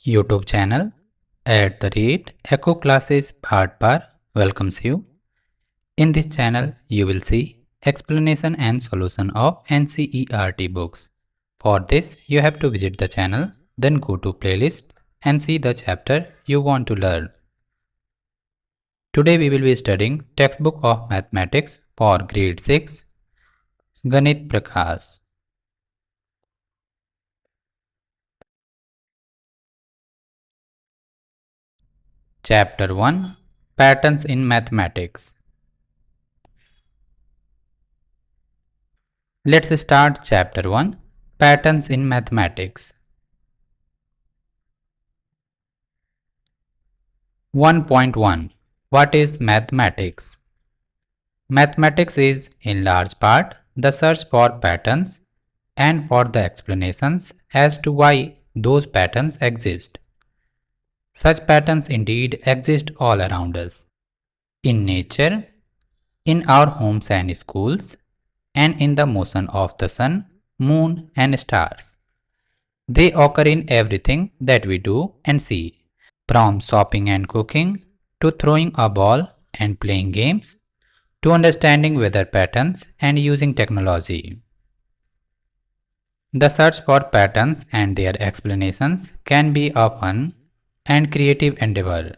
YouTube channel @Echo Classes Part Bar welcomes you. In this channel, you will see explanation and solution of NCERT books. For this, you have to visit the channel, then go to playlist and see the chapter you want to learn. Today we will be studying textbook of mathematics for grade 6, GANITA PRAKASH. Chapter 1, Patterns in Mathematics. Let's start Chapter 1, Patterns in Mathematics. 1.1 What is mathematics? Mathematics is, in large part, the search for patterns and for the explanations as to why those patterns exist. Such patterns indeed exist all around us. In nature, in our homes and schools, and in the motion of the sun, moon, and stars. They occur in everything that we do and see. From shopping and cooking, to throwing a ball and playing games, to understanding weather patterns and using technology. The search for patterns and their explanations can be a fun and creative endeavor.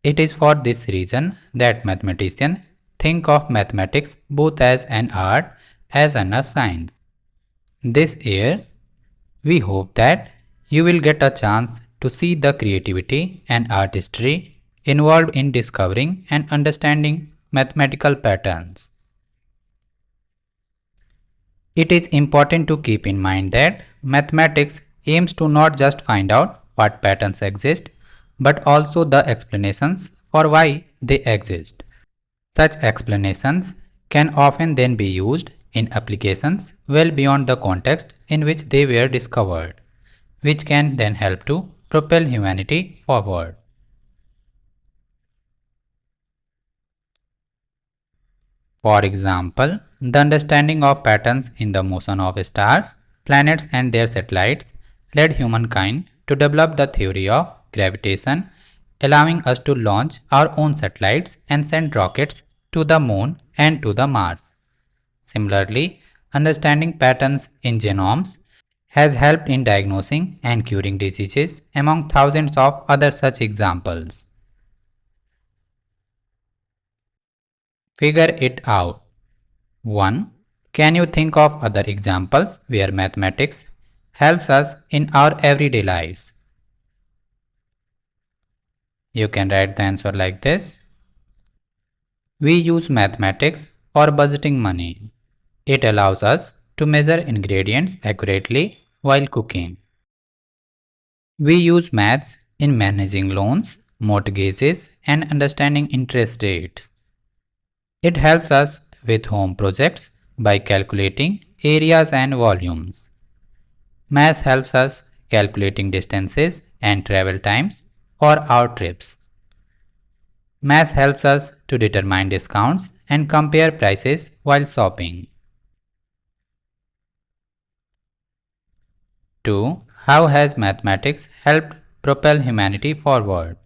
It is for this reason that mathematicians think of mathematics both as an art as and a science. This year, we hope that you will get a chance to see the creativity and artistry involved in discovering and understanding mathematical patterns. It is important to keep in mind that mathematics aims to not just find out what patterns exist, but also the explanations for why they exist. Such explanations can often then be used in applications well beyond the context in which they were discovered, which can then help to propel humanity forward. For example, the understanding of patterns in the motion of stars, planets and their satellites led humankind to develop the theory of gravitation, allowing us to launch our own satellites and send rockets to the moon and to the Mars. Similarly, understanding patterns in genomes has helped in diagnosing and curing diseases among thousands of other such examples. Figure it out. 1. Can you think of other examples where mathematics helps us in our everyday lives? You can write the answer like this. We use mathematics for budgeting money. It allows us to measure ingredients accurately while cooking. We use maths in managing loans, mortgages, and understanding interest rates. It helps us with home projects by calculating areas and volumes. Math helps us calculating distances and travel times for our trips. Math helps us to determine discounts and compare prices while shopping. 2. How has mathematics helped propel humanity forward?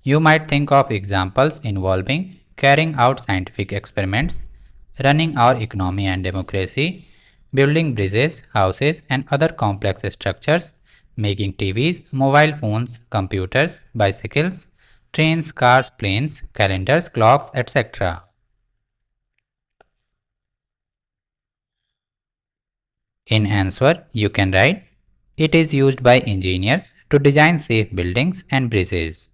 You might think of examples involving carrying out scientific experiments, running our economy and democracy, building bridges, houses, and other complex structures, making TVs, mobile phones, computers, bicycles, trains, cars, planes, calendars, clocks, etc. In answer, you can write, it is used by engineers to design safe buildings and bridges.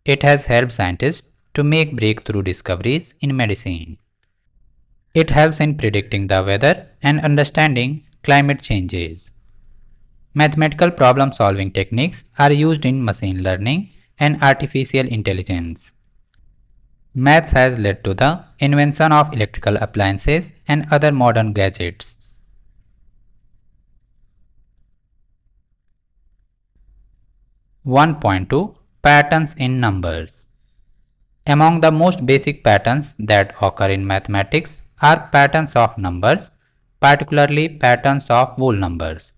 It has helped scientists to make breakthrough discoveries in medicine. It helps in predicting the weather and understanding climate changes. Mathematical problem-solving techniques are used in machine learning and artificial intelligence. Maths has led to the invention of electrical appliances and other modern gadgets. (1.2) Patterns in numbers. Among the most basic patterns that occur in mathematics are patterns of numbers, particularly patterns of whole numbers,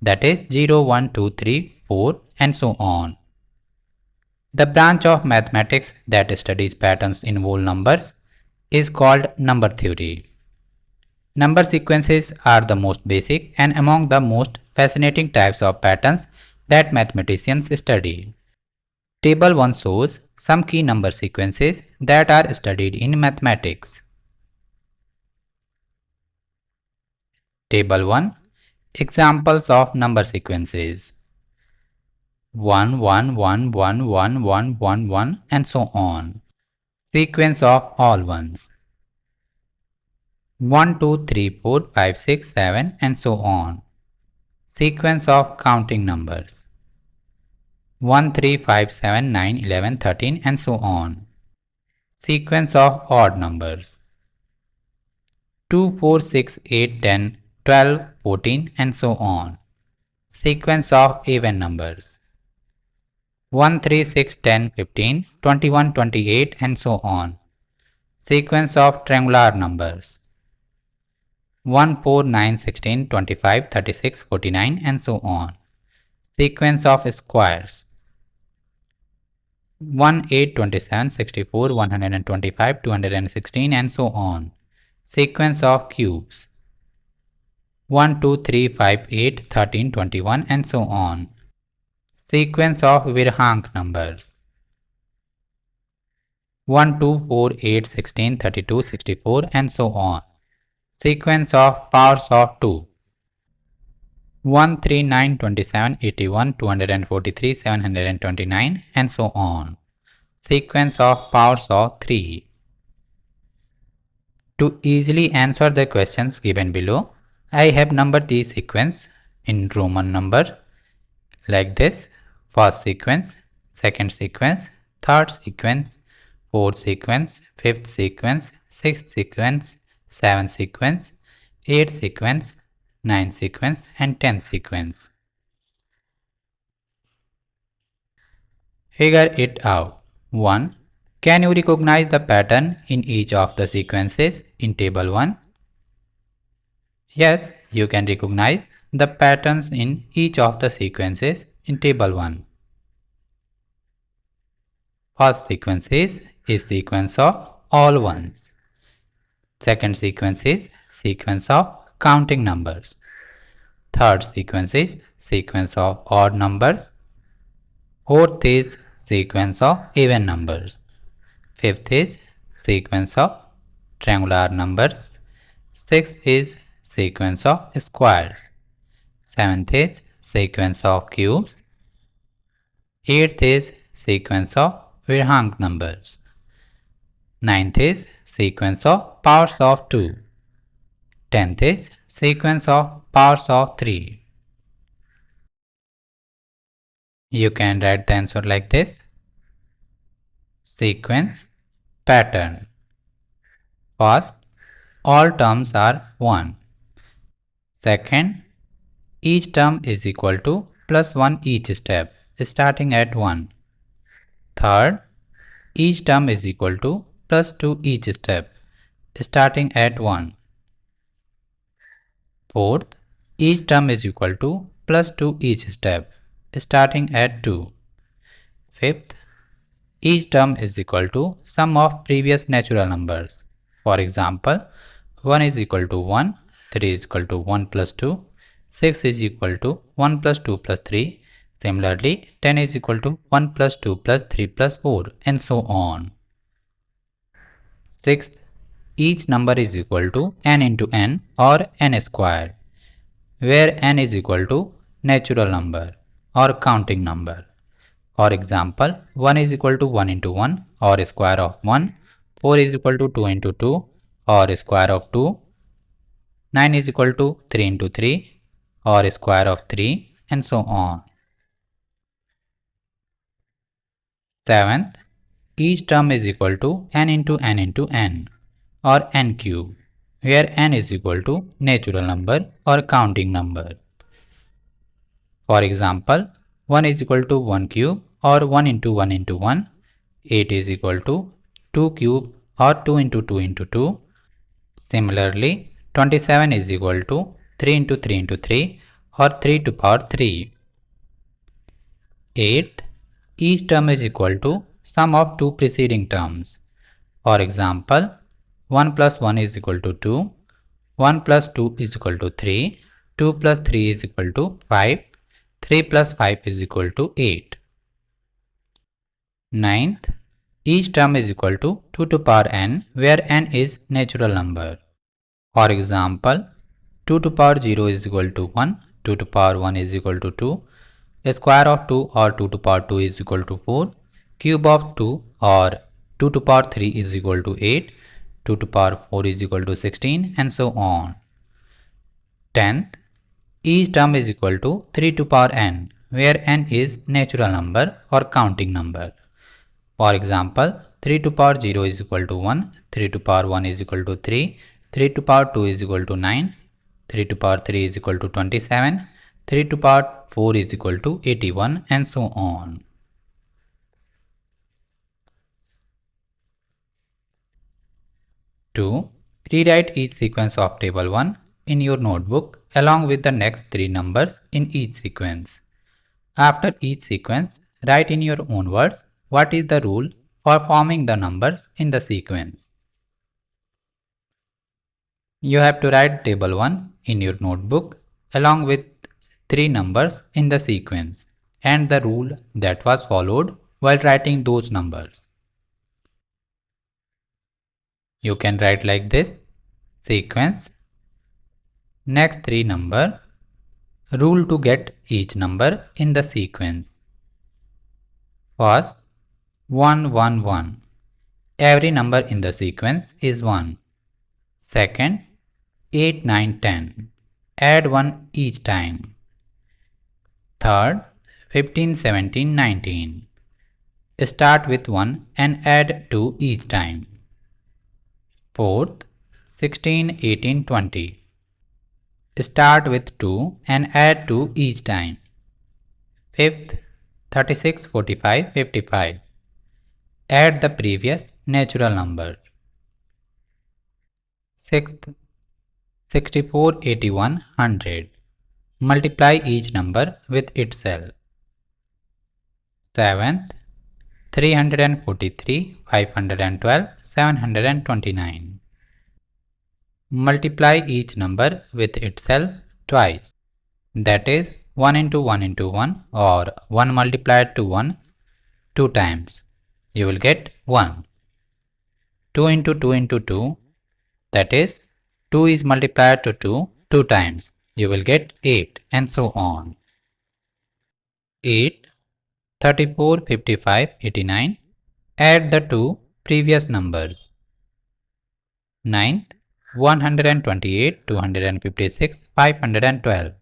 that is 0, 1, 2, 3, 4 and so on. The branch of mathematics that studies patterns in whole numbers is called number theory. Number sequences are the most basic and among the most fascinating types of patterns that mathematicians study. Table 1 shows some key number sequences that are studied in mathematics. Table 1. Examples of number sequences: 1, 1, 1, 1, 1, 1, 1, 1 and so on. Sequence of all ones: 1, 2, 3, 4, 5, 6, 7 and so on. Sequence of counting numbers: 1, 3, 5, 7, 9, 11, 13 and so on. Sequence of odd numbers: 2, 4, 6, 8, 10, 12, 14 and so on. Sequence of even numbers: 1, 3, 6, 10, 15, 21, 28 and so on. Sequence of triangular numbers: 1, 4, 9, 16, 25, 36, 49 and so on. Sequence of squares: 1, 8, 27, 64, 125, 216 and so on. Sequence of cubes: 1, 2, 3, 5, 8, 13, 21 and so on. Sequence of Virhank numbers: 1, 2, 4, 8, 16, 32, 64 and so on. Sequence of powers of 2: 1, 3, 9, 27, 81, 243, 729 and so on. Sequence of powers of 3. To easily answer the questions given below, I have numbered these sequence in Roman number like this: first sequence, second sequence, third sequence, fourth sequence, fifth sequence, sixth sequence, seventh sequence, eighth sequence, ninth sequence and 10th sequence. Figure it out. 1. Can you recognize the pattern in each of the sequences in table 1? Yes, you can recognize the patterns in each of the sequences in table 1. First sequence is sequence of all ones. Second sequence is sequence of counting numbers. Third sequence is sequence of odd numbers. Fourth is sequence of even numbers. Fifth is sequence of triangular numbers. Sixth is sequence of squares. Seventh is sequence of cubes. Eighth is sequence of Virhank numbers. Ninth is sequence of powers of 2. 10th is sequence of powers of 3. You can write the answer like this: sequence, pattern. First, all terms are 1. Second, each term is equal to plus 1 each step, starting at 1. Third, each term is equal to plus 2 each step, starting at 1. Fourth, each term is equal to plus 2 each step, starting at 2. Fifth, each term is equal to sum of previous natural numbers. For example, 1 is equal to 1, 3 is equal to 1 plus 2, 6 is equal to 1 plus 2 plus 3. Similarly, 10 is equal to 1 plus 2 plus 3 plus 4 and so on. Sixth, each number is equal to n into n or n square, where n is equal to natural number or counting number. For example, 1 is equal to 1 into 1 or square of 1, 4 is equal to 2 into 2 or square of 2, 9 is equal to 3 into 3 or square of 3 and so on. Seventh, each term is equal to n into n or n cube, where n is equal to natural number or counting number. For example, 1 is equal to 1 cube or 1 into 1 into 1, 8 is equal to 2 cube or 2 into 2 into 2. Similarly, 27 is equal to 3 into 3 into 3 or 3 to power 3. Eighth, each term is equal to sum of two preceding terms. For example, 1 plus 1 is equal to 2, 1 plus 2 is equal to 3, 2 plus 3 is equal to 5, 3 plus 5 is equal to 8. Ninth, each term is equal to 2 to power n, where n is natural number. For example, 2 to power 0 is equal to 1, 2 to power 1 is equal to 2, a square of 2 or 2 to power 2 is equal to 4, cube of 2 or 2 to power 3 is equal to 8, 2 to power 4 is equal to 16, and so on. 10th, each term is equal to 3 to power n, where n is natural number or counting number. For example, 3 to power 0 is equal to 1, 3 to power 1 is equal to 3, 3 to power 2 is equal to 9, 3 to power 3 is equal to 27, 3 to power 4 is equal to 81, and so on. 2. Rewrite each sequence of table 1 in your notebook along with the next 3 numbers in each sequence. After each sequence, write in your own words what is the rule for forming the numbers in the sequence. You have to write table 1 in your notebook along with 3 numbers in the sequence and the rule that was followed while writing those numbers. You can write like this: sequence, next 3 number, rule to get each number in the sequence. First, 1 1 1. Every number in the sequence is 1. Second, 8 9 10. Add 1 each time. Third, 15 17 19. Start with 1 and add 2 each time. Fourth, 16 18 20. Start with 2 and add 2 each time. Fifth, 36 45 55. Add the previous natural number. Sixth, 64 81 100. Multiply each number with itself. Seventh, 343 512 729. Multiply each number with itself twice. That is 1 into 1 into 1 or 1 multiplied to 1 2 times. You will get 1. 2 into 2 into 2, that is 2 is multiplied to 2 times. You will get 8, and so on. 8, 34 55 89. Add the two previous numbers. 9th, 128 256 512.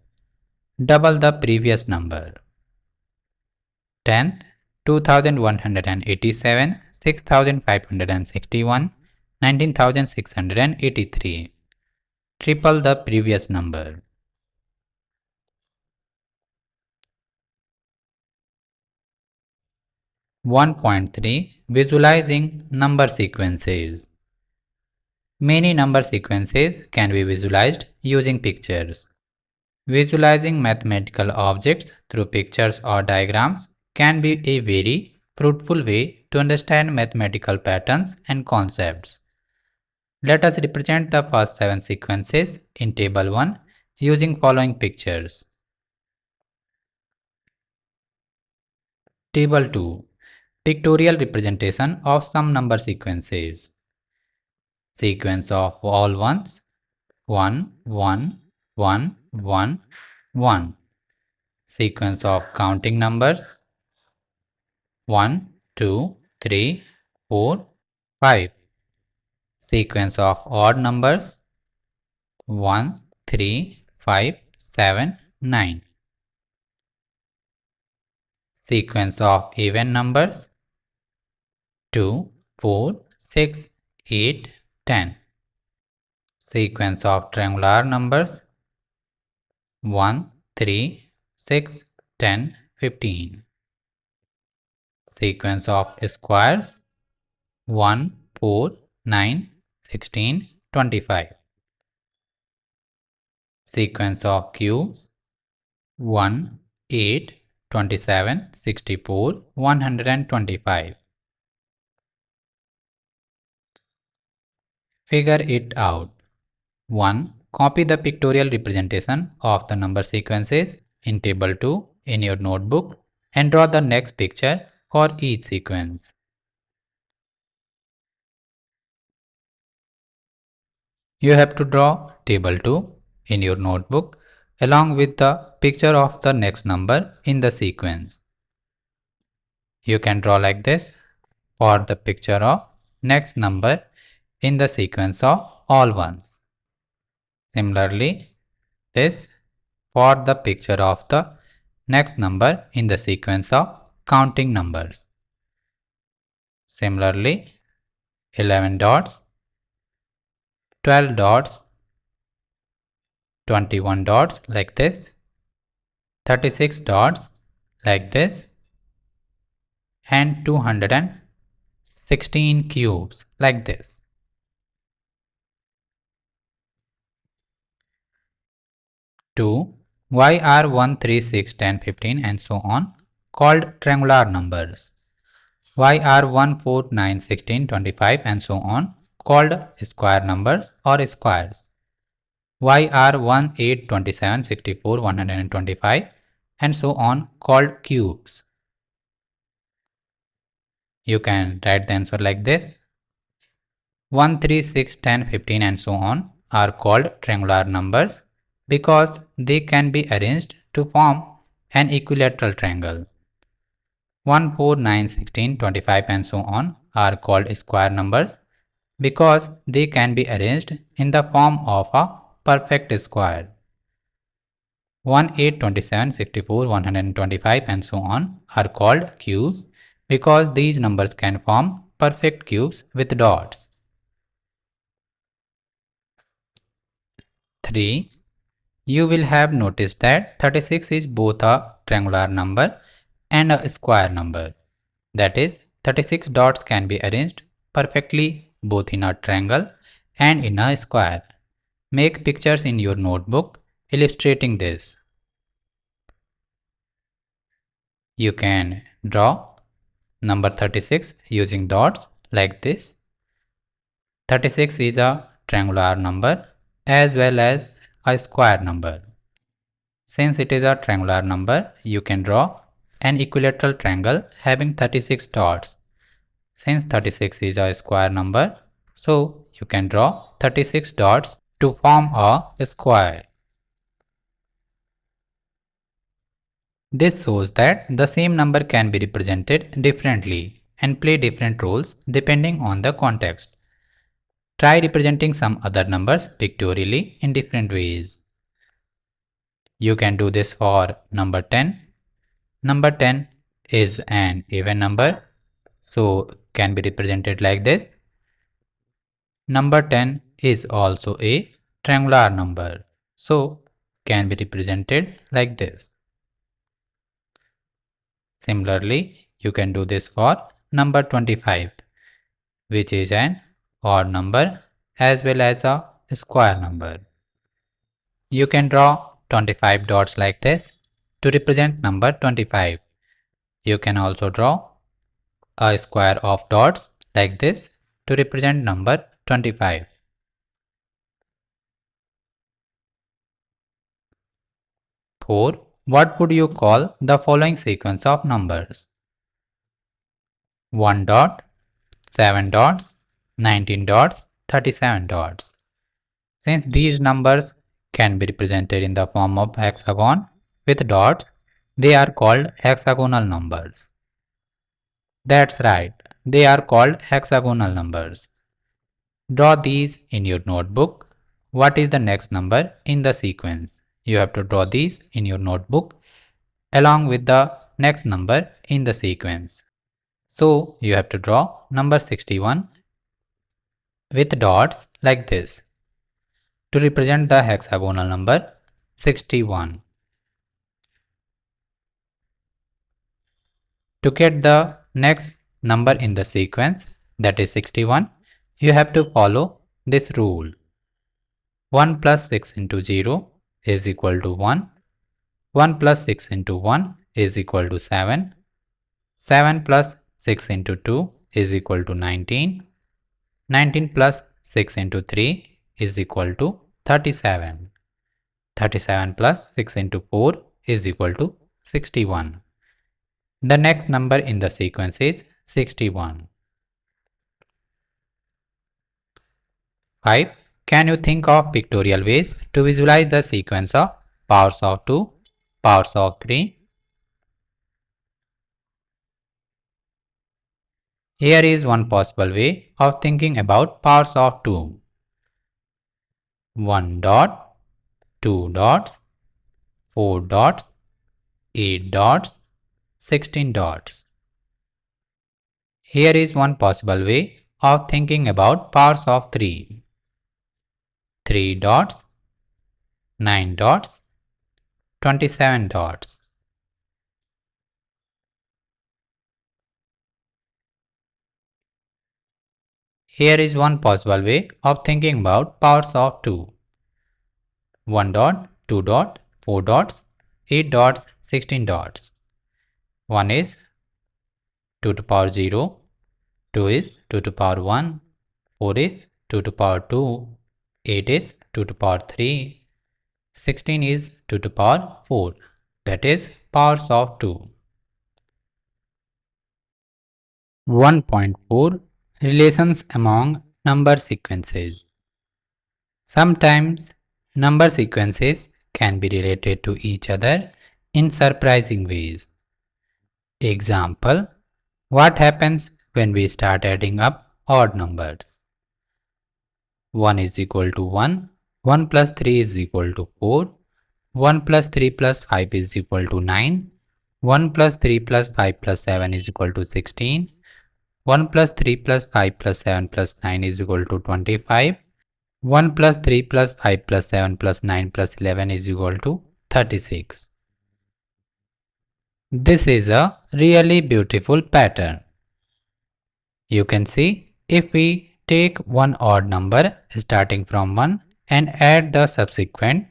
Double the previous number. 10th, 2187 6561 19683. Triple the previous number. One point 3. Visualizing number sequences. Many number sequences can be visualized using pictures. Visualizing mathematical objects through pictures or diagrams can be a very fruitful way to understand mathematical patterns and concepts. Let us represent the first 7 sequences in table 1 using following pictures. Table 2. Pictorial representation of some number sequences. Sequence of all ones: 1 1 1 1 1. Sequence of counting numbers: 1 2 3 4 5. Sequence of odd numbers: 1 3 5 7 9. Sequence of even numbers: 2 4 6 8 10. Sequence of triangular numbers: 1 3 6 10 15. Sequence of squares: 1 4 9 16 25. Sequence of cubes: 1 8 27, 64, 125. Figure it out. 1. Copy the pictorial representation of the number sequences in table 2 in your notebook and draw the next picture for each sequence. You have to draw table 2 in your notebook along with the picture of the next number in the sequence. You can draw like this for the picture of next number in the sequence of all ones. Similarly, this for the picture of the next number in the sequence of counting numbers. Similarly, 11 dots, 12 dots, 21 dots like this, 36 dots like this, and 216 cubes like this. 2. Why are 1, 3, 6, 10, 15 and so on called triangular numbers? Why are 1, 4, 9, 16, 25 and so on called square numbers or squares? Why are 1, 8, 27, 64, 125 and so on called cubes? You can write the answer like this. 1, 3, 6, 10, 15 and so on are called triangular numbers because they can be arranged to form an equilateral triangle. 1, 4, 9, 16, 25 and so on are called square numbers because they can be arranged in the form of a perfect square. 1, 8, 27, 64, 125 and so on are called cubes because these numbers can form perfect cubes with dots. 3. You will have noticed that 36 is both a triangular number and a square number. That is, 36 dots can be arranged perfectly both in a triangle and in a square. Make pictures in your notebook illustrating this. You can draw number 36 using dots like this. 36 is a triangular number as well as a square number. Since it is a triangular number, you can draw an equilateral triangle having 36 dots. Since 36 is a square number, so you can draw 36 dots to form a square. This shows that the same number can be represented differently and play different roles depending on the context. Try representing some other numbers pictorially in different ways. You can do this for number 10. Number 10 is an even number, so can be represented like this. Number 10 is also a triangular number, so can be represented like this. Similarly, you can do this for number 25, which is an odd number as well as a square number. You can draw 25 dots like this to represent number 25. You can also draw a square of dots like this to represent number 25. 4. What would you call the following sequence of numbers? 1 dot, 7 dots, 19 dots, 37 dots. Since these numbers can be represented in the form of hexagon with dots, they are called hexagonal numbers. That's right, they are called hexagonal numbers. Draw these in your notebook. What is the next number in the sequence? You have to draw these in your notebook along with the next number in the sequence. So you have to draw number 61 with dots like this to represent the hexagonal number 61. To get the next number in the sequence, that is 61, you have to follow this rule. 1 plus 6 into 0 is equal to 1. 1 plus 6 into 1 is equal to 7. 7 plus 6 into 2 is equal to 19. 19 plus 6 into 3 is equal to 37. 37 plus 6 into 4 is equal to 61. The next number in the sequence is 61. 5. Can you think of pictorial ways to visualize the sequence of powers of 2, powers of 3? Here is one possible way of thinking about powers of 2. 1 dot, 2 dots, 4 dots, 8 dots, 16 dots. Here is one possible way of thinking about powers of 3. 3 dots, 9 dots, 27 dots. Here is one possible way of thinking about powers of 2. 1 dot, 2 dot, 4 dots, 8 dots, 16 dots. 1 is 2 to power 0, 2 is 2 to power 1, 4 is 2 to power 2, 8 is 2 to power 3, 16 is 2 to power 4, that is powers of 2. 1.4 Relations among number sequences. Sometimes number sequences can be related to each other in surprising ways. Example: what happens when we start adding up odd numbers? 1 is equal to 1, 1 plus 3 is equal to 4, 1 plus 3 plus 5 is equal to 9, 1 plus 3 plus 5 plus 7 is equal to 16, 1 plus 3 plus 5 plus 7 plus 9 is equal to 25, 1 plus 3 plus 5 plus 7 plus 9 plus 11 is equal to 36. This is a really beautiful pattern. You can see if we take one odd number starting from 1 and add the subsequent,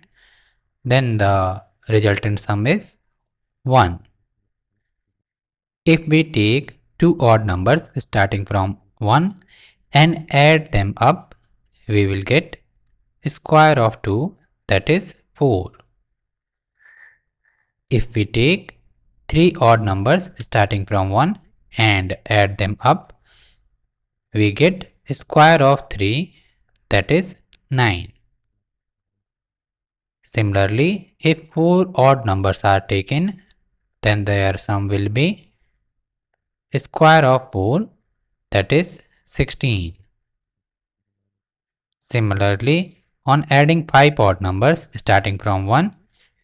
then the resultant sum is 1. If we take two odd numbers starting from 1 and add them up, we will get square of 2, that is 4. If we take three odd numbers starting from 1 and add them up, we get square of 3, that is 9. Similarly, if 4 odd numbers are taken, then their sum will be square of 4, that is 16. Similarly, on adding 5 odd numbers starting from 1,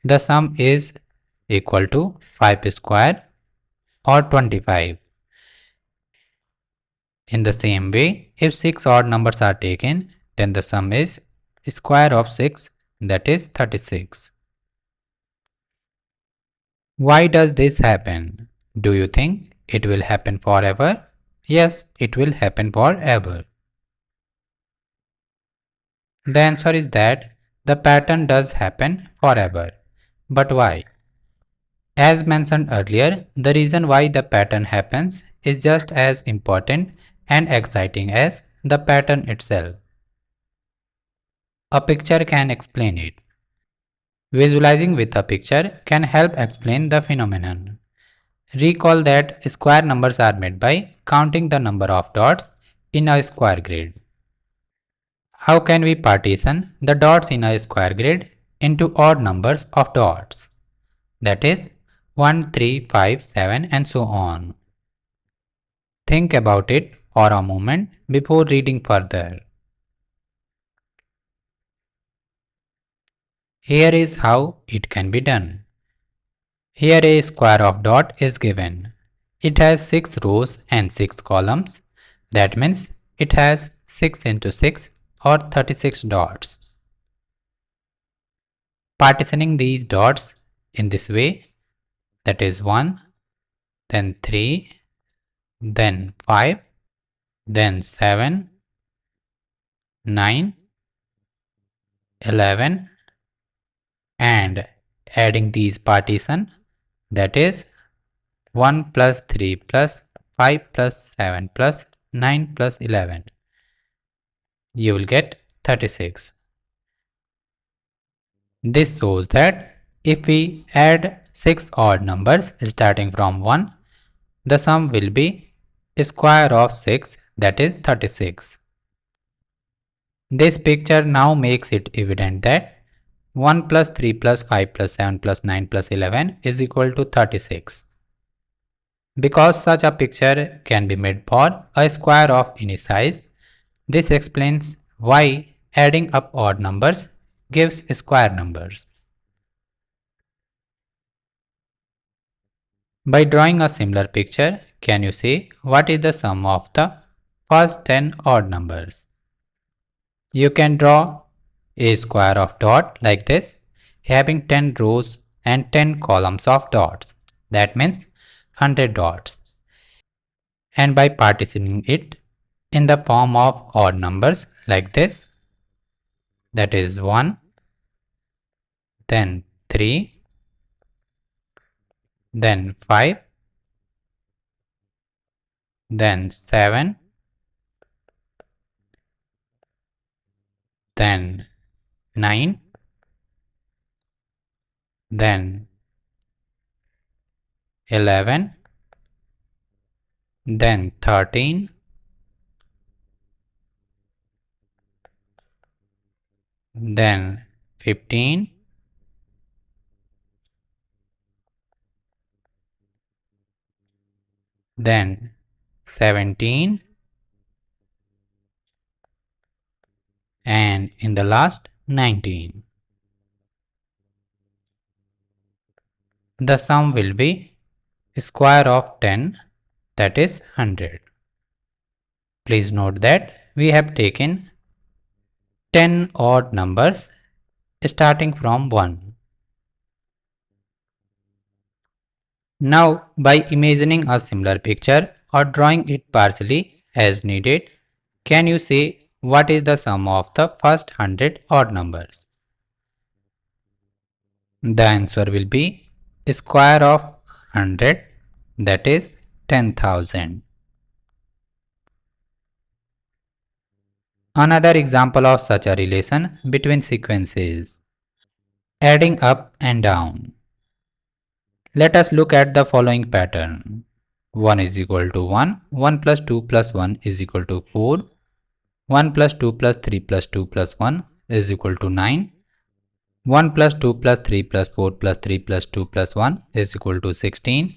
the sum is equal to 5 square or 25. In the same way, if 6 odd numbers are taken, then the sum is square of 6, that is 36. Why does this happen? Do you think it will happen forever? Yes, it will happen forever. The answer is that the pattern does happen forever. But why? As mentioned earlier, the reason why the pattern happens is just as important and exciting as the pattern itself. A picture can explain it. Visualizing with a picture can help explain the phenomenon. Recall that square numbers are made by counting the number of dots in a square grid. How can we partition the dots in a square grid into odd numbers of dots? That is 1, 3, 5, 7 and so on. Think about it for a moment before reading further. Here is how it can be done. Here a square of dot is given. It has 6 rows and 6 columns. That means it has 6 into 6 or 36 dots. Partitioning these dots in this way, that is 1, then 3, then 5, then 7, 9, 11 and adding these partition that is 1 plus 3 plus 5 plus 7 plus 9 plus 11. You will get 36. This shows that if we add 6 odd numbers starting from 1, the sum will be square of 6, that is 36. This picture now makes it evident that 1 plus 3 plus 5 plus 7 plus 9 plus 11 is equal to 36. Because such a picture can be made for a square of any size, this explains why adding up odd numbers gives square numbers. By drawing a similar picture, can you say what is the sum of the first 10 odd numbers? You can draw a square of dot like this, having 10 rows and 10 columns of dots. That means 100 dots. And by partitioning it in the form of odd numbers like this, that is 1, then 3, then 5, then 7, then 9, then 11, then 13, then 15, then 17, and in the last 19. The sum will be square of 10, that is 100. Please note that we have taken 10 odd numbers starting from 1. Now, by imagining a similar picture or drawing it partially as needed, can you say what is the sum of the first 100 odd numbers? The answer will be square of 100, that is 10,000. Another example of such a relation between sequences, adding up and down. Let us look at the following pattern. 1 is equal to 1, 1 plus 2 plus 1 is equal to 4, 1 plus 2 plus 3 plus 2 plus 1 is equal to 9, 1 plus 2 plus 3 plus 4 plus 3 plus 2 plus 1 is equal to 16,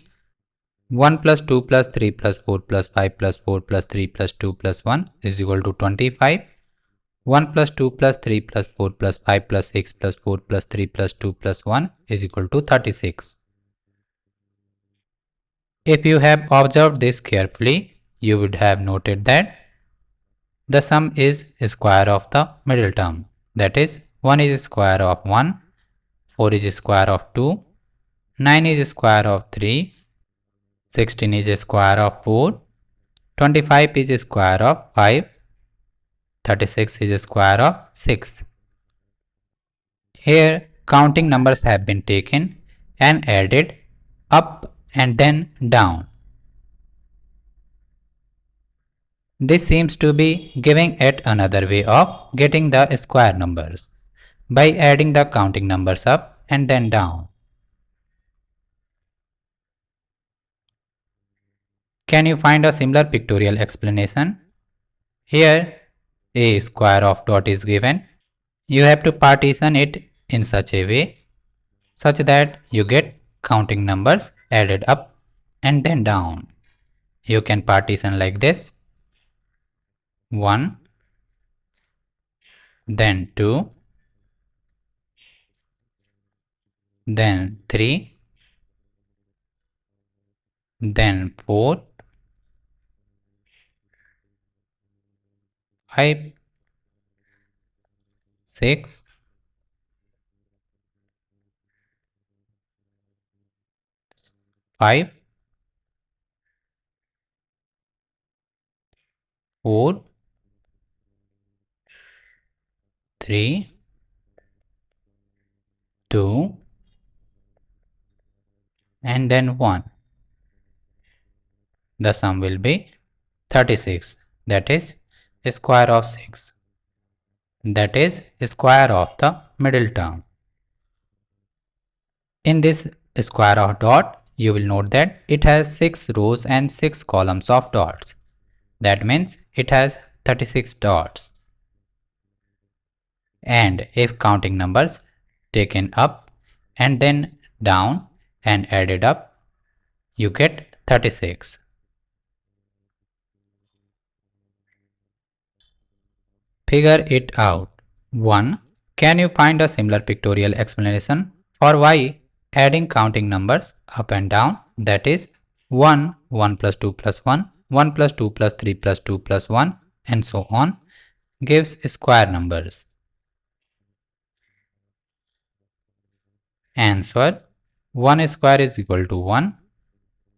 1 plus 2 plus 3 plus 4 plus 5 plus 4 plus 3 plus 2 plus 1 is equal to 25, 1 plus 2 plus 3 plus 4 plus 5 plus 6 plus 4 plus 3 plus 2 plus 1 is equal to 36. If you have observed this carefully, you would have noted that the sum is square of the middle term. That is, 1 is square of 1, 4 is square of 2, 9 is square of 3, 16 is square of 4, 25 is square of 5, 36 is square of 6. Here, counting numbers have been taken and added up and then down. This seems to be giving yet another way of getting the square numbers by adding the counting numbers up and then down. Can you find a similar pictorial explanation? Here, a square of dot is given. You have to partition it in such a way such that you get counting numbers added up and then down. You can partition like this: 1, then 2, then 3, then 4, 5, 6, 5, 4, 3, 2, and then 1. The sum will be 36, that is square of 6, that is square of the middle term. In this square of dot, you will note that it has 6 rows and 6 columns of dots. That means it has 36 dots. And if counting numbers taken up and then down and added up, you get 36. Figure it out. 1. Can you find a similar pictorial explanation for why adding counting numbers up and down, that is 1, 1 plus 2 plus 1, 1 plus 2 plus 3 plus 2 plus 1 and so on gives square numbers? Answer: 1 square is equal to 1,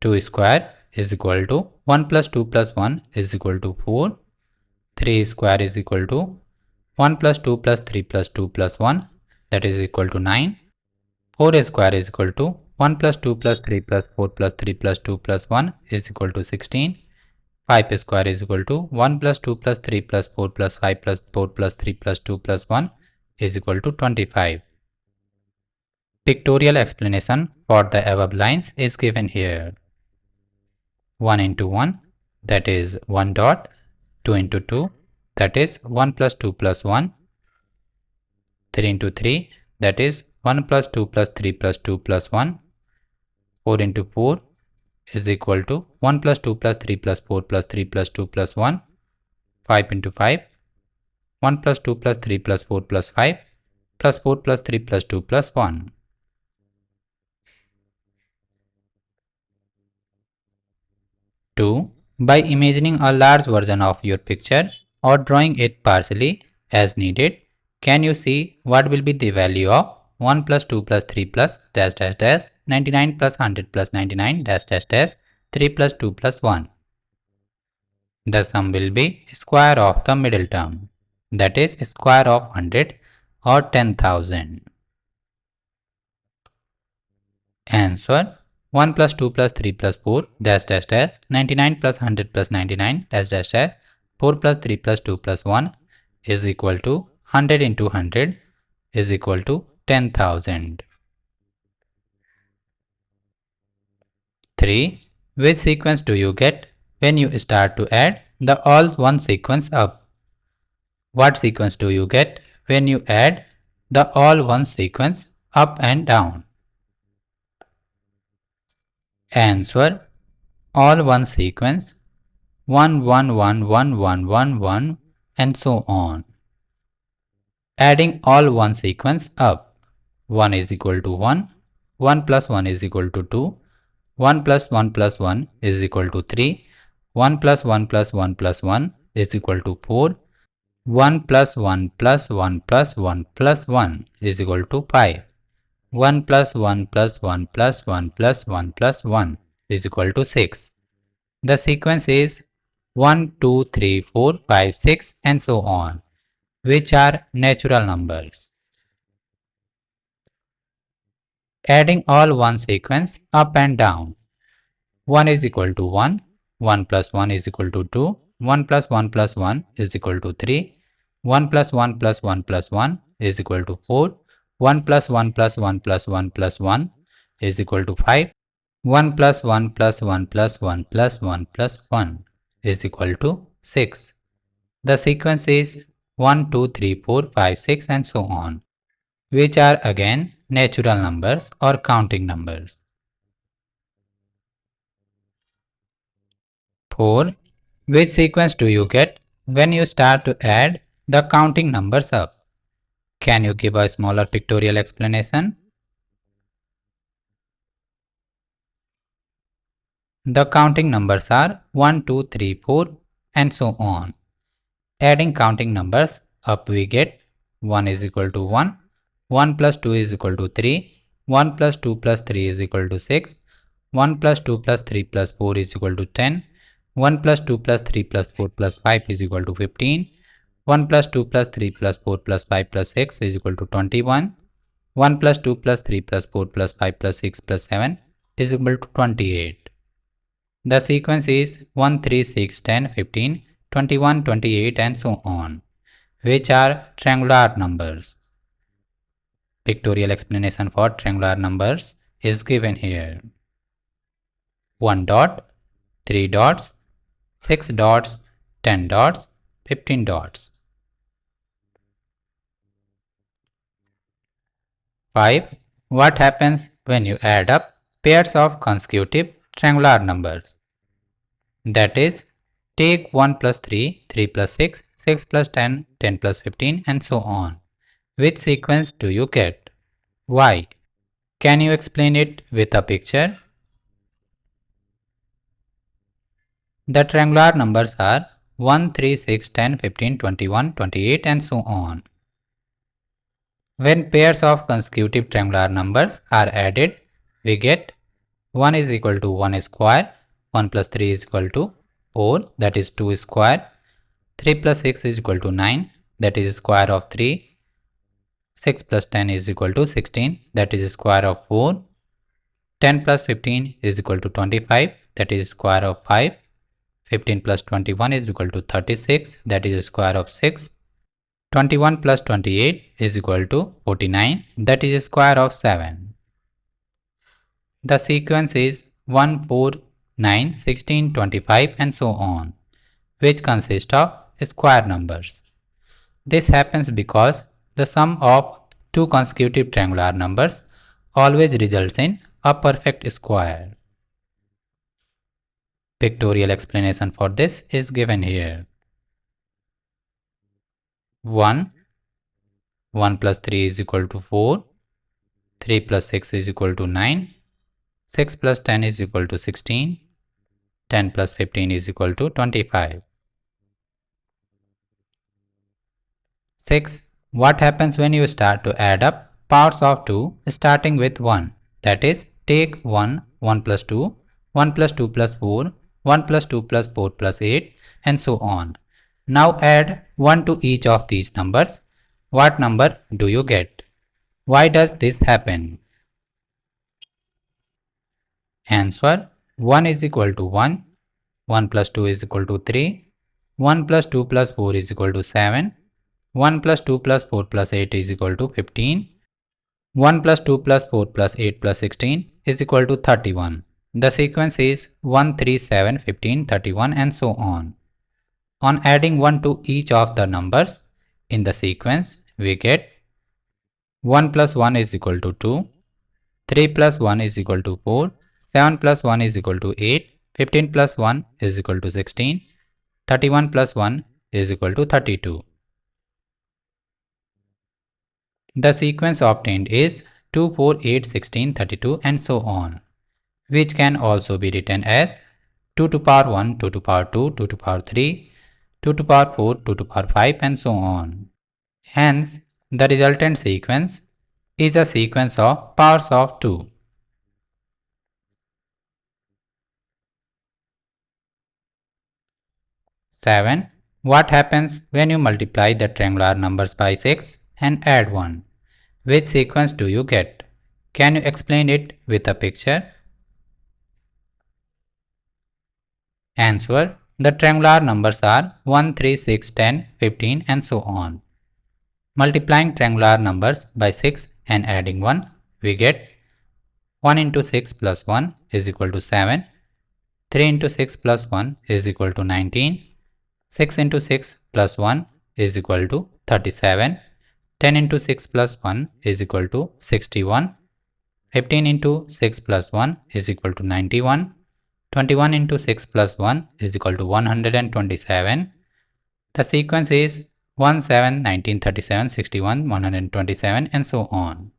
2 square is equal to 1 plus 2 plus 1 is equal to 4, 3 square is equal to 1 plus 2 plus 3 plus 2 plus 1, that is equal to 9. 4 square is equal to 1 plus 2 plus 3 plus 4 plus 3 plus 2 plus 1 is equal to 16. 5 square is equal to 1 plus 2 plus 3 plus 4 plus 5 plus 4 plus 3 plus 2 plus 1 is equal to 25. Pictorial explanation for the above lines is given here. 1 into 1, that is 1 dot. 2 into 2, that is 1 plus 2 plus 1. 3 into 3, that is 1 plus 2 plus 3 plus 2 plus 1. 4 into 4 is equal to 1 plus 2 plus 3 plus 4 plus 3 plus 2 plus 1. 5 into 5, 1 plus 2 plus 3 plus 4 plus 5 plus 4 plus 3 plus 2 plus 1. 2. By imagining a large version of your picture or drawing it partially as needed, can you see what will be the value of 1 plus 2 plus 3 plus dash dash dash 99 plus 100 plus 99 dash dash dash 3 plus 2 plus 1? The sum will be square of the middle term, that is square of 100 or 10,000. Answer: 1 plus 2 plus 3 plus 4 dash dash dash 99 plus 100 plus 99 dash dash dash 4 plus 3 plus 2 plus 1 is equal to 100 into 100 is equal to 10,000. 3. Which sequence do you get when you start to add the all one sequence up? What sequence do you get when you add the all one sequence up and down? Answer: all one sequence 1 1 1 1 1 1 1 and so on. Adding all one sequence up. 1 is equal to 1, 1 plus 1 is equal to 2, 1 plus 1 plus 1 is equal to 3, 1 plus 1 plus 1 plus 1 is equal to 4, 1 plus 1 plus 1 plus 1 plus 1 is equal to 5, 1 plus 1 plus 1 plus 1 plus 1 plus 1 is equal to 6. The sequence is 1, 2, 3, 4, 5, 6 and so on, which are natural numbers. Adding all one sequence up and down. 1 is equal to 1, 1 plus 1 is equal to 2, 1 plus 1 plus 1 is equal to 3, 1 plus 1 plus 1 plus 1 is equal to 4, 1 plus 1 plus 1 plus 1 plus 1 is equal to 5, 1 plus 1 plus 1 plus 1 plus 1 plus 1 is equal to 6. The sequence is 1, 2, 3, 4, 5, 6 and so on, which are again natural numbers or counting numbers. 4. Which sequence do you get when you start to add the counting numbers up? Can you give a smaller pictorial explanation? The counting numbers are 1, 2, 3, 4 and so on. Adding counting numbers up we get 1 is equal to 1, 1 plus 2 is equal to 3, 1 plus 2 plus 3 is equal to 6, 1 plus 2 plus 3 plus 4 is equal to 10, 1 plus 2 plus 3 plus 4 plus 5 is equal to 15, 1 plus 2 plus 3 plus 4 plus 5 plus 6 is equal to 21, 1 plus 2 plus 3 plus 4 plus 5 plus 6 plus 7 is equal to 28. The sequence is 1, 3, 6, 10, 15, 21, 28 and so on, which are triangular numbers. Pictorial explanation for triangular numbers is given here. 1 dot, 3 dots, 6 dots, 10 dots, 15 dots. 5. What happens when you add up pairs of consecutive triangular numbers? That is, take 1 plus 3, 3 plus 6, 6 plus 10, 10 plus 15 and so on. Which sequence do you get? Why? Can you explain it with a picture? The triangular numbers are 1, 3, 6, 10, 15, 21, 28 and so on. When pairs of consecutive triangular numbers are added, we get 1 is equal to 1 square, 1 plus 3 is equal to 4, that is 2 square, 3 plus 6 is equal to 9, that is square of 3, 6 plus 10 is equal to 16, that is square of 4, 10 plus 15 is equal to 25, that is square of 5, 15 plus 21 is equal to 36, that is square of 6, 21 plus 28 is equal to 49, that is square of 7. The sequence is 1, 4, 9, 16, 25 and so on, which consist of square numbers. This happens because the sum of two consecutive triangular numbers always results in a perfect square. Pictorial explanation for this is given here. 1, 1 plus 3 is equal to 4, 3 plus 6 is equal to 9, 6 plus 10 is equal to 16, 10 plus 15 is equal to 25. 6. What happens when you start to add up powers of 2 starting with 1? That is, take 1, 1 plus 2, 1 plus 2 plus 4, 1 plus 2 plus 4 plus 8 and so on. Now add 1 to each of these numbers. What number do you get? Why does this happen? Answer: 1 is equal to 1, 1 plus 2 is equal to 3, 1 plus 2 plus 4 is equal to 7, 1 plus 2 plus 4 plus 8 is equal to 15, 1 plus 2 plus 4 plus 8 plus 16 is equal to 31. The sequence is 1, 3, 7, 15, 31 and so on. On adding 1 to each of the numbers in the sequence, we get 1 plus 1 is equal to 2, 3 plus 1 is equal to 4, 7 plus 1 is equal to 8, 15 plus 1 is equal to 16, 31 plus 1 is equal to 32. The sequence obtained is 2, 4, 8, 16, 32 and so on, which can also be written as 2 to power 1, 2 to power 2, 2 to power 3, 2 to power 4, 2 to power 5 and so on. Hence, the resultant sequence is a sequence of powers of 2. 7. What happens when you multiply the triangular numbers by 6 and add 1? Which sequence do you get? Can you explain it with a picture? Answer: the triangular numbers are 1, 3, 6, 10, 15 and so on. Multiplying triangular numbers by 6 and adding 1, we get 1 into 6 plus 1 is equal to 7, 3 into 6 plus 1 is equal to 19, 6 into 6 plus 1 is equal to 37, 10 into 6 plus 1 is equal to 61, 15 into 6 plus 1 is equal to 91, 21 into 6 plus 1 is equal to 127. The sequence is 1, 7, 19, 37, 61, 127 and so on,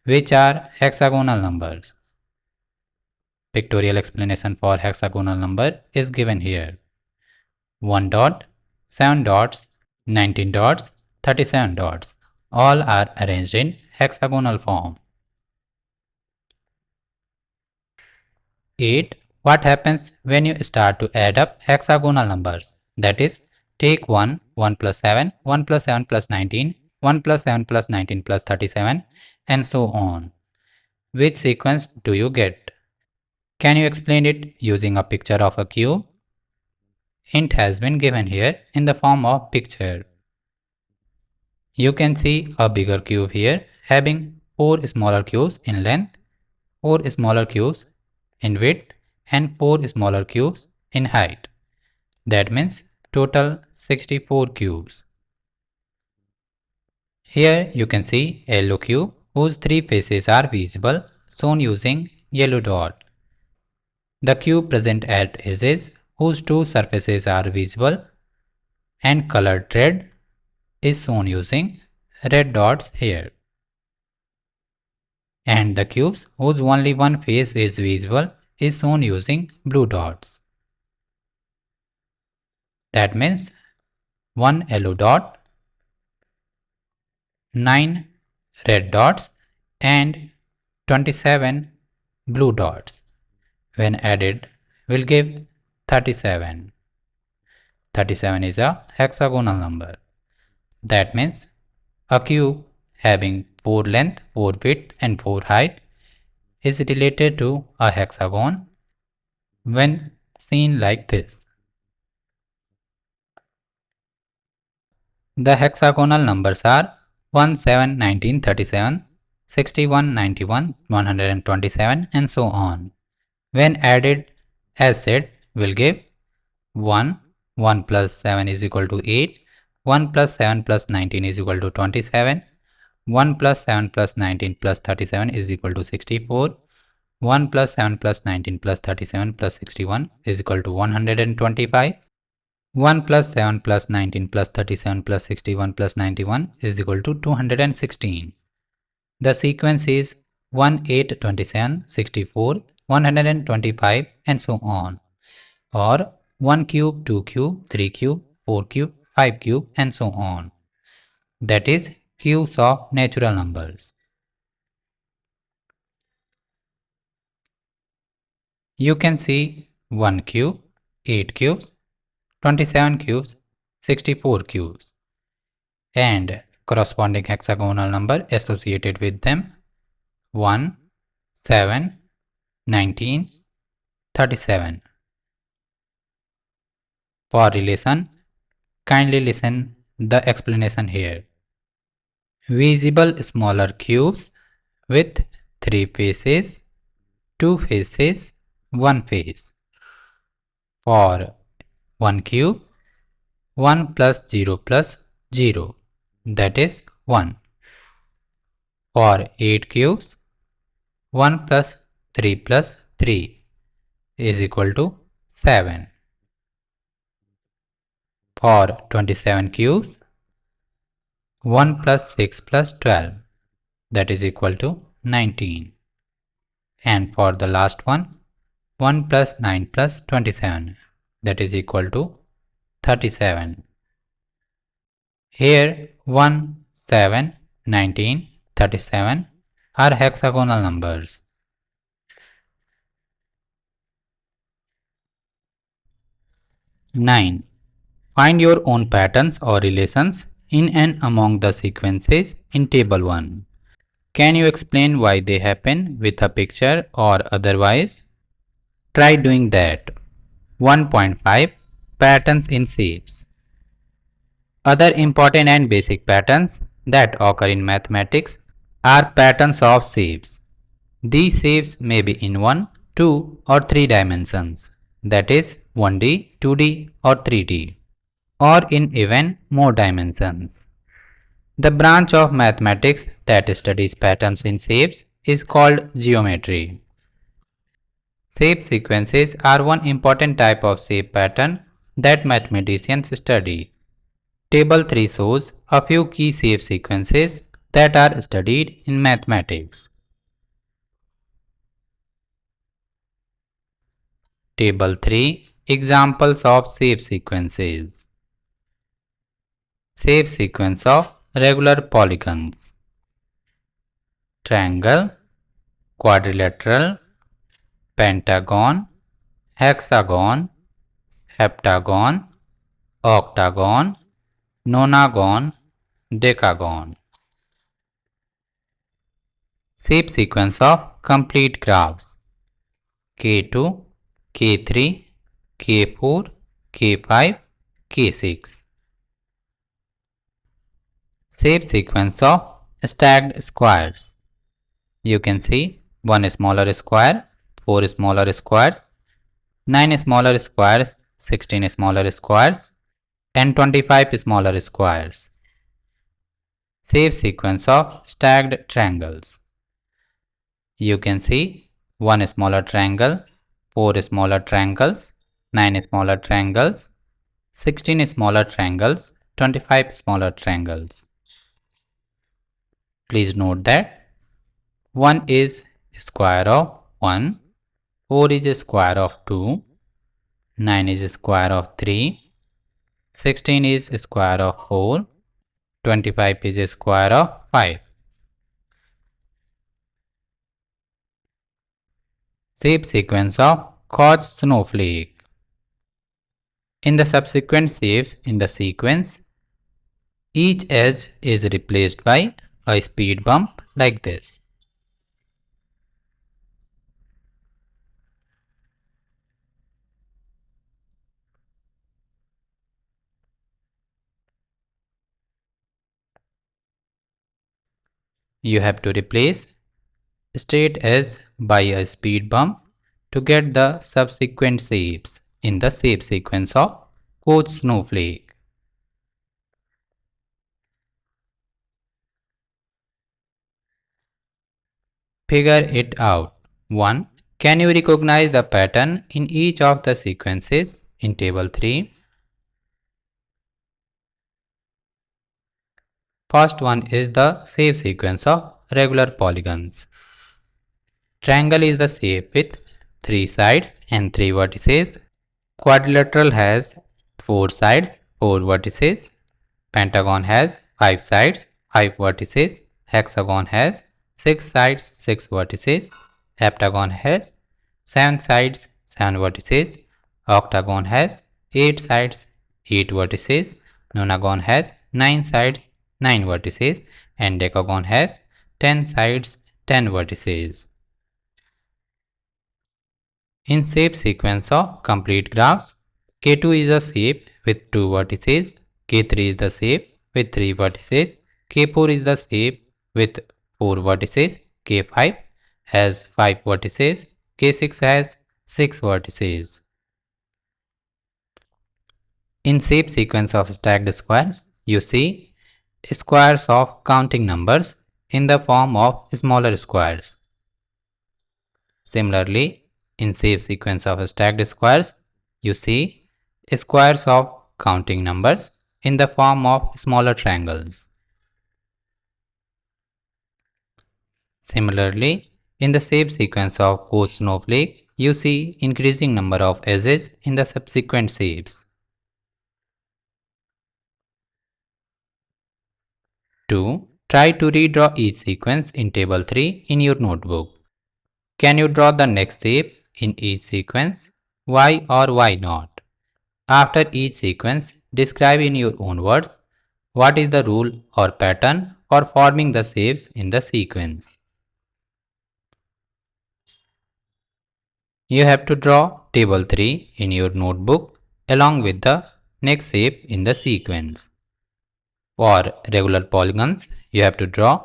which are hexagonal numbers. Pictorial explanation for hexagonal number is given here. 1 dot, 7 dots, 19 dots, 37 dots, all are arranged in hexagonal form. 8. What happens when you start to add up hexagonal numbers? That is, take 1, 1 plus 7, 1 plus 7 plus 19, 1 plus 7 plus 19 plus 37 and so on. Which sequence do you get? Can you explain it using a picture of a cube? Hint has been given here in the form of picture. You can see a bigger cube here having 4 smaller cubes in length, 4 smaller cubes in width and 4 smaller cubes in height. That means total 64 cubes. Here you can see a yellow cube whose 3 faces are visible, shown using yellow dot. The cube present at edges whose 2 surfaces are visible and colored red is shown using red dots here. And the cubes whose only one face is visible is shown using blue dots. That means 1 yellow dot, 9 red dots and 27 blue dots when added will give 37. 37 is a hexagonal number. That means a cube having 4 length, 4 width and 4 height is related to a hexagon when seen like this. The hexagonal numbers are 1, 7, 19, 37, 61, 91, 127 and so on. When added as said will give 1, 1 plus 7 is equal to 8, 1 plus 7 plus 19 is equal to 27, 1 plus 7 plus 19 plus 37 is equal to 64, 1 plus 7 plus 19 plus 37 plus 61 is equal to 125, 1 plus 7 plus 19 plus 37 plus 61 plus 91 is equal to 216. The sequence is 1, 8, 27, 64, 125 and so on, or 1 cube, 2 cube, 3 cube, 4 cube, 5 cube and so on. That is cubes of natural numbers. You can see 1 cube, 8 cubes, 27 cubes, 64 cubes and corresponding hexagonal number associated with them 1, 7, 19, 37. For relation, kindly listen the explanation here. Visible smaller cubes with 3 faces, 2 faces, 1 face. For 1 cube, 1 plus 0 plus 0, that is 1. For 8 cubes, 1 plus 3 plus 3 is equal to 7. For 27 cubes, 1 plus 6 plus 12, that is equal to 19. And for the last one, 1 plus 9 plus 27, that is equal to 37. Here 1, 7, 19, 37 are hexagonal numbers. 9. Find your own patterns or relations in and among the sequences in table 1. Can you explain why they happen with a picture or otherwise? Try doing that. 1.5 Patterns in shapes. Other important and basic patterns that occur in mathematics are patterns of shapes. These shapes may be in 1, 2 or 3 dimensions, that is 1D, 2D or 3D, or in even more dimensions. The branch of mathematics that studies patterns in shapes is called geometry. Shape sequences are one important type of shape pattern that mathematicians study. Table 3 shows a few key shape sequences that are studied in mathematics. Table 3 Examples of shape sequences. Shape sequence of regular polygons. Triangle, quadrilateral, pentagon, hexagon, heptagon, octagon, nonagon, decagon. Shape sequence of complete graphs. K2, K3, K4, K5, K6. Shape sequence of stacked squares. You can see 1 smaller square, 4 smaller squares, 9 smaller squares, 16 smaller squares, and 25 smaller squares. Shape sequence of stacked triangles. You can see 1 smaller triangle, 4 smaller triangles, 9 smaller triangles, 16 smaller triangles, 25 smaller triangles. Please note that 1 is square of 1, 4 is square of 2, 9 is square of 3, 16 is square of 4, 25 is square of 5. Shape sequence of Koch snowflake. In the subsequent shapes in the sequence, each edge is replaced by a speed bump like this. You have to replace straight edge by a speed bump to get the subsequent shapes in the shape sequence of Koch snowflake. Figure it out. 1. Can you recognize the pattern in each of the sequences in table 3? First one is the shape sequence of regular polygons. Triangle is the shape with 3 sides and 3 vertices. Quadrilateral has 4 sides, 4 vertices. Pentagon has 5 sides, 5 vertices. Hexagon has 6 sides, 6 vertices. Heptagon has 7 sides, 7 vertices. Octagon has 8 sides, 8 vertices. Nonagon has 9 sides, 9 vertices. And decagon has 10 sides, 10 vertices. In shape sequence of complete graphs, K2 is a shape with 2 vertices, K3 is the shape with 3 vertices, K4 is the shape with 4 vertices, K5 has 5 vertices, K6 has 6 vertices. In shape sequence of stacked squares, you see squares of counting numbers in the form of smaller squares. Similarly, in shape sequence of stacked squares, you see squares of counting numbers in the form of smaller triangles. Similarly, in the shape sequence of Koch snowflake, you see increasing number of edges in the subsequent shapes. 2. Try to redraw each sequence in table 3 in your notebook. Can you draw the next shape in each sequence? Why or why not? After each sequence, describe in your own words what is the rule or pattern for forming the shapes in the sequence. You have to draw table 3 in your notebook along with the next shape in the sequence. For regular polygons, you have to draw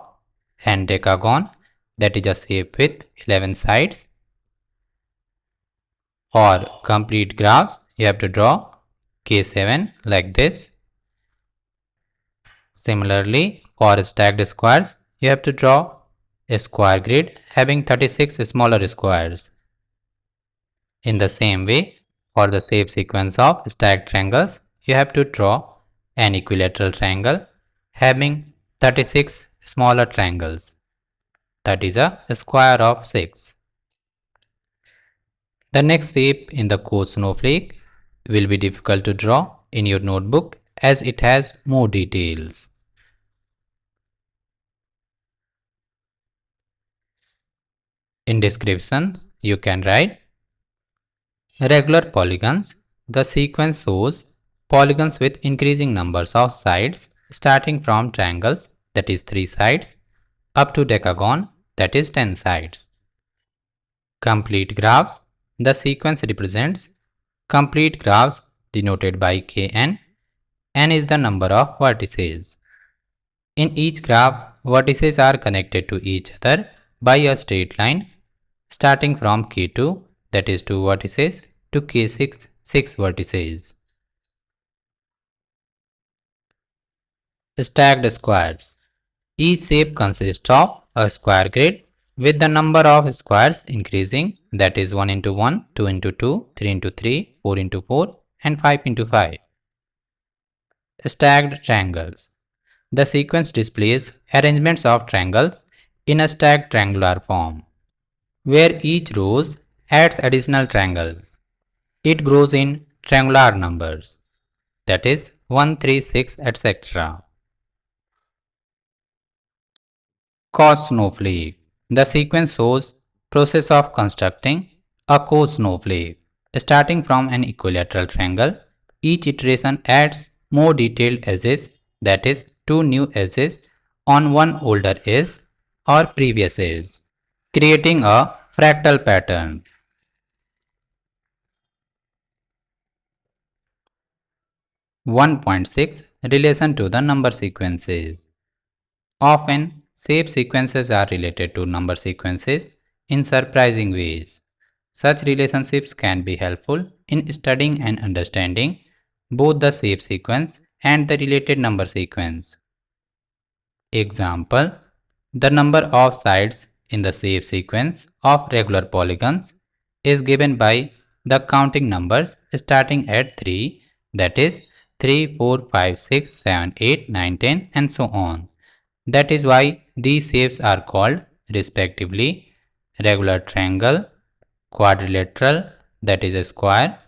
an decagon, that is a shape with 11 sides. For complete graphs, you have to draw K7 like this. Similarly, for stacked squares, you have to draw a square grid having 36 smaller squares. In the same way, for the shape sequence of stacked triangles, you have to draw an equilateral triangle having 36 smaller triangles. That is a square of 6. The next shape in the Koch snowflake will be difficult to draw in your notebook as it has more details. In description, you can write regular polygons. The sequence shows polygons with increasing numbers of sides starting from triangles, that is 3 sides, up to decagon, that is 10 sides. Complete graphs The sequence represents complete graphs denoted by Kn. N is the number of vertices. In each graph, vertices are connected to each other by a straight line starting from K2, that is 2 vertices, to K6, 6 vertices. Stacked squares. Each shape consists of a square grid with the number of squares increasing, that is 1 into 1, 2 into 2, 3 into 3, 4 into 4 and 5 into 5. Stacked triangles. The sequence displays arrangements of triangles in a stacked triangular form, where each row adds additional triangles. It grows in triangular numbers, that is 1, 3, 6, etc. Co-snowflake. The sequence shows process of constructing a co-snowflake. Starting from an equilateral triangle, each iteration adds more detailed edges, that is two new edges on one older edge or previous edge, creating a fractal pattern. 1.6 Relation to the number sequences. Often, shape sequences are related to number sequences in surprising ways. Such relationships can be helpful in studying and understanding both the shape sequence and the related number sequence. Example: the number of sides in the shape sequence of regular polygons is given by the counting numbers starting at 3, that is 3, 4, 5, 6, 7, 8, 9, 10 and so on. That is why these shapes are called respectively regular triangle, quadrilateral, that is a square,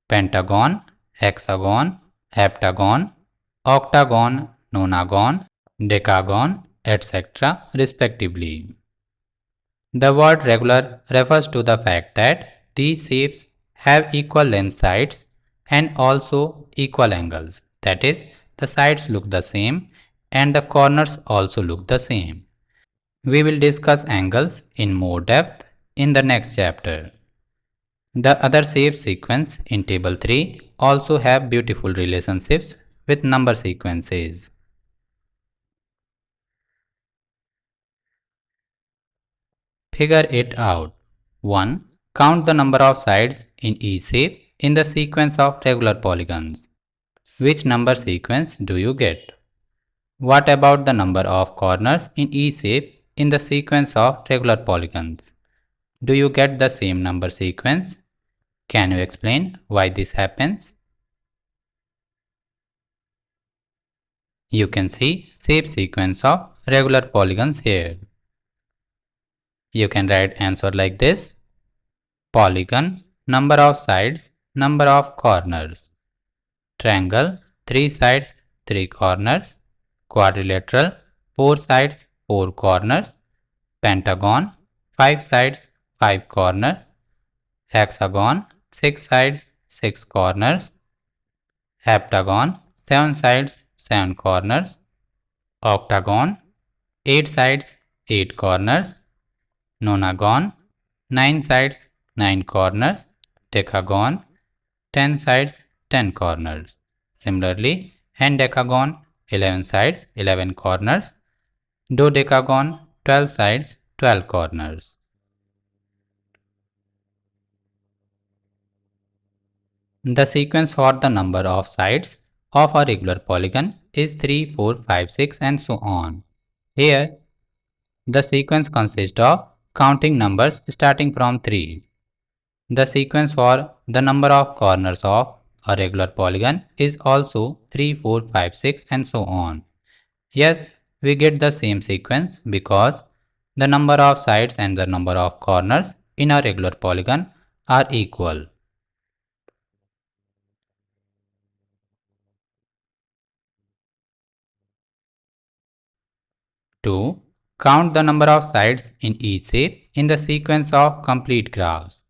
pentagon, hexagon, heptagon, octagon, nonagon, decagon, etc. respectively. The word regular refers to the fact that these shapes have equal length sides and also equal angles. That is, the sides look the same and the corners also look the same. We will discuss angles in more depth in the next chapter. The other shape sequence in table 3 also have beautiful relationships with number sequences. Figure it out. 1. Count the number of sides in each shape in the sequence of regular polygons. Which number sequence do you get? What about the number of corners in each shape in the sequence of regular polygons? Do you get the same number sequence? Can you explain why this happens? You can see shape sequence of regular polygons here. You can write answer like this: polygon, number of sides, number of corners. Triangle, 3 sides, 3 corners. Quadrilateral, 4 sides, 4 corners. Pentagon, 5 sides, 5 corners. Hexagon, 6 sides, 6 corners. Heptagon, 7 sides, 7 corners. Octagon, 8 sides, 8 corners. Nonagon, 9 sides, 9 corners. Decagon, 10 sides, 10 corners. Similarly, hendecagon, 11 sides, 11 corners. Dodecagon, 12 sides, 12 corners. The sequence for the number of sides of a regular polygon is 3, 4, 5, 6 and so on. Here, the sequence consists of counting numbers starting from 3. The sequence for the number of corners of a regular polygon is also 3, 4, 5, 6 and so on. Yes, we get the same sequence because the number of sides and the number of corners in a regular polygon are equal. 2. Count the number of sides in each shape in the sequence of complete graphs.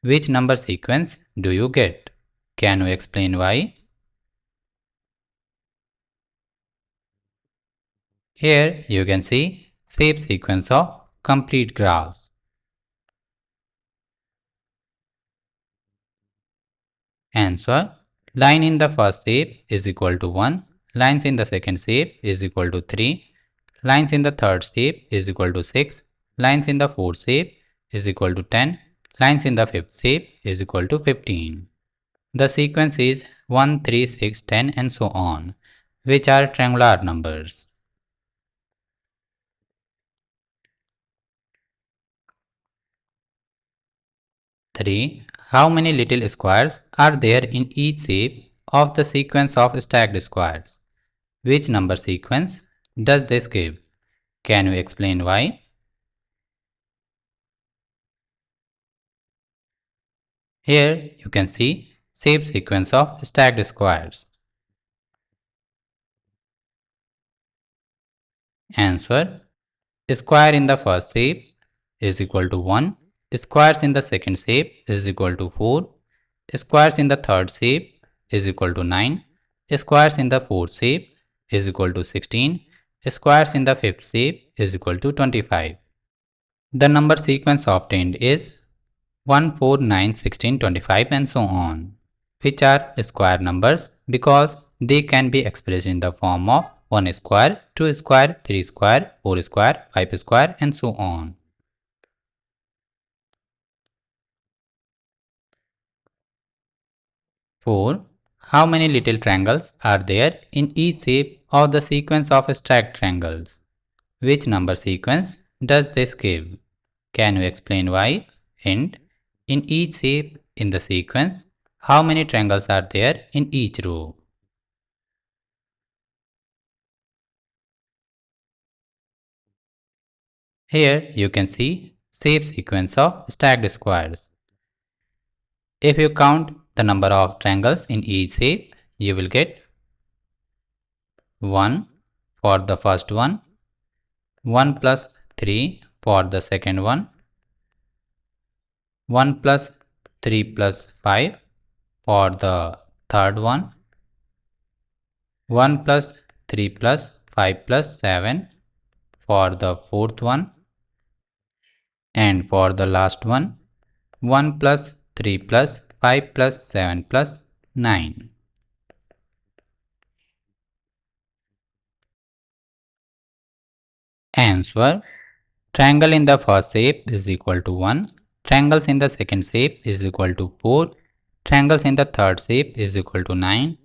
Which number sequence do you get? Can you explain why? Here you can see shape sequence of complete graphs. Answer. Line in the first shape is equal to 1. Lines in the second shape is equal to 3. Lines in the third shape is equal to 6. Lines in the fourth shape is equal to 10. Lines in the fifth shape is equal to 15. The sequence is 1, 3, 6, 10 and so on, which are triangular numbers. 3. How many little squares are there in each shape of the sequence of stacked squares? Which number sequence does this give? Can you explain why? Here you can see shape sequence of stacked squares. Answer. Square in the first shape is equal to 1. Squares in the second shape is equal to 4. Squares in the third shape is equal to 9. Squares in the fourth shape is equal to 16. Squares in the fifth shape is equal to 25. The number sequence obtained is 1, 4, 9, 16, 25 and so on, which are square numbers because they can be expressed in the form of 1 square, 2 square, 3 square, 4 square, 5 square and so on. 4. How many little triangles are there in each shape of the sequence of stacked triangles? Which number sequence does this give? Can you explain why? And in each shape in the sequence, how many triangles are there in each row? Here you can see shape sequence of stacked squares. If you count the number of triangles in each shape, you will get 1 for the first one, 1 plus 3 for the second one, 1 plus 3 plus 5 for the third one, 1 plus 3 plus 5 plus 7 for the fourth one, and for the last one, 1 plus 3 plus 5 plus 7 plus 9. Answer. Triangle in the first shape is equal to 1. Triangles in the second shape is equal to 4. Triangles in the third shape is equal to 9.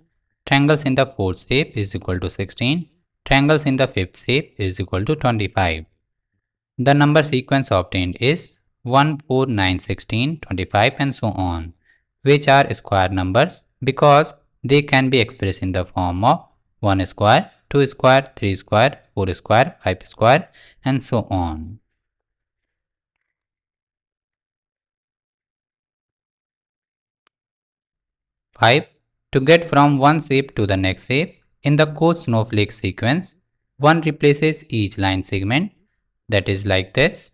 Triangles in the fourth shape is equal to 16. Triangles in the fifth shape is equal to 25. The number sequence obtained is 1, 4, 9, 16, 25 and so on, which are square numbers because they can be expressed in the form of 1 square, 2 square, 3 square, 4 square, 5 square and so on. 5. To get from one shape to the next shape, in the code snowflake sequence, one replaces each line segment, that is like this,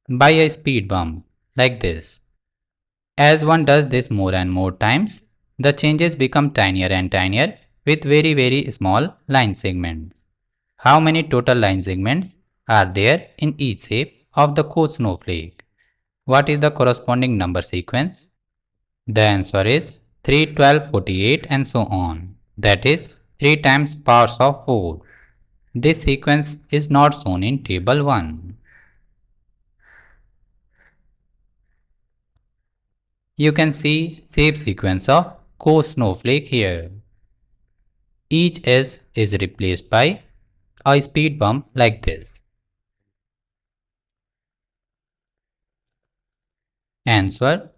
by a speed bump, like this. As one does this more and more times, the changes become tinier and tinier with very small line segments. How many total line segments are there in each shape of the code snowflake? What is the corresponding number sequence? The answer is 3, 12, 48 and so on. That is 3 times powers of 4. This sequence is not shown in table 1. You can see shape sequence of core snowflake here. Each edge is replaced by a speed bump like this. Answer.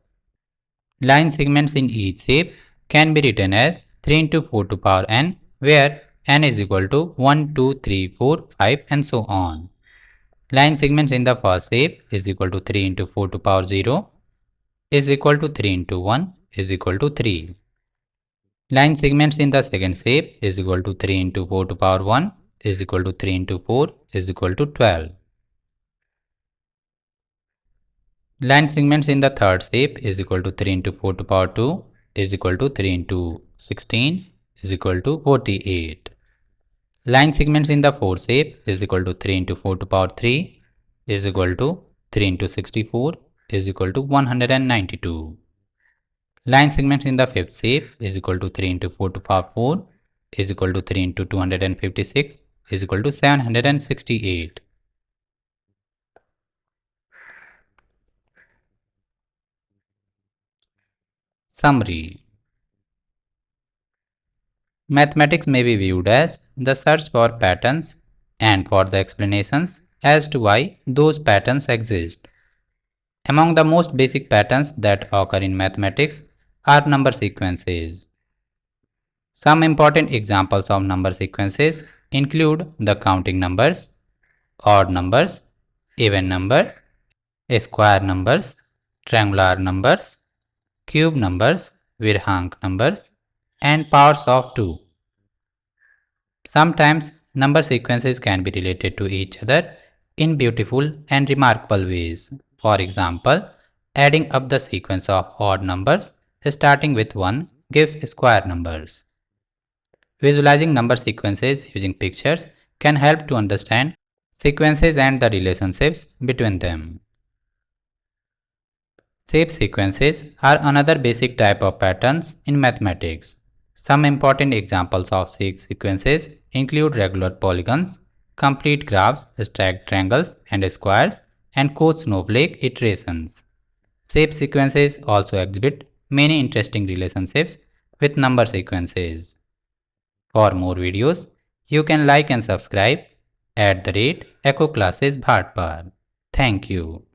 Line segments in each shape can be written as 3 into 4 to power n, where n is equal to 1, 2, 3, 4, 5 and so on. Line segments in the first shape is equal to 3 into 4 to power 0 is equal to 3 into 1 is equal to 3. Line segments in the second shape is equal to 3 into 4 to power 1 is equal to 3 into 4 is equal to 12. Line segments in the third shape is equal to 3 into 4 to power 2 is equal to 3 into 16 is equal to 48. Line segments in the fourth shape is equal to 3 into 4 to power 3 is equal to 3 into 64 is equal to 192. Line segments in the fifth shape is equal to 3 into 4 to power 4 is equal to 3 into 256 is equal to 768. Summary. Mathematics may be viewed as the search for patterns and for the explanations as to why those patterns exist. Among the most basic patterns that occur in mathematics are number sequences. Some important examples of number sequences include the counting numbers, odd numbers, even numbers, square numbers, triangular numbers, cube numbers, Virhank numbers, and powers of 2. Sometimes number sequences can be related to each other in beautiful and remarkable ways. For example, adding up the sequence of odd numbers starting with 1 gives square numbers. Visualizing number sequences using pictures can help to understand sequences and the relationships between them. Shape sequences are another basic type of patterns in mathematics. Some important examples of shape sequences include regular polygons, complete graphs, stacked triangles and squares, and cone snowflake iterations. Shape sequences also exhibit many interesting relationships with number sequences. For more videos, you can like and subscribe @Echo Classes Bhartpar. Thank you.